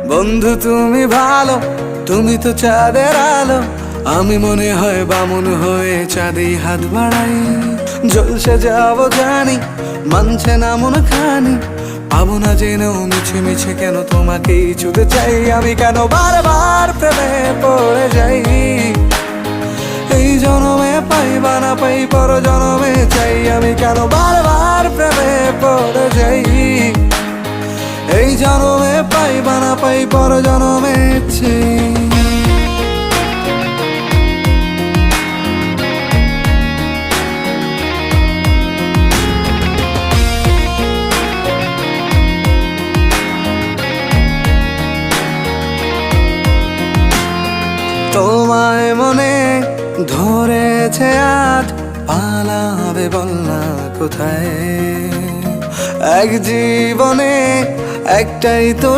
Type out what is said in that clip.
বন্ধু তুমি ভালো, তুমি তো চাঁদের আলো। আমি মনে হয় বামুন হয়ে চাঁদেই হাত বাড়াই। জলসে যাবো জানি, মানছে না মন খানি। পাবো না জেনেও মিছে মিছে কেন তোমাকেই ছুঁতে চাই। আমি কেন বারবার প্রেমে পড়ে যাই। এই জনমে পাই বা না পাই, পর জনমে চাই। আমি কেন বারবার প্রেমে পড়ে যাই। এই জনমে পাই বা না পাই, পর জনমে চাই। তোমায় মনে ধরেছে আজ, পালাবে বল না কোথায়। এক জীবনে একটাই তো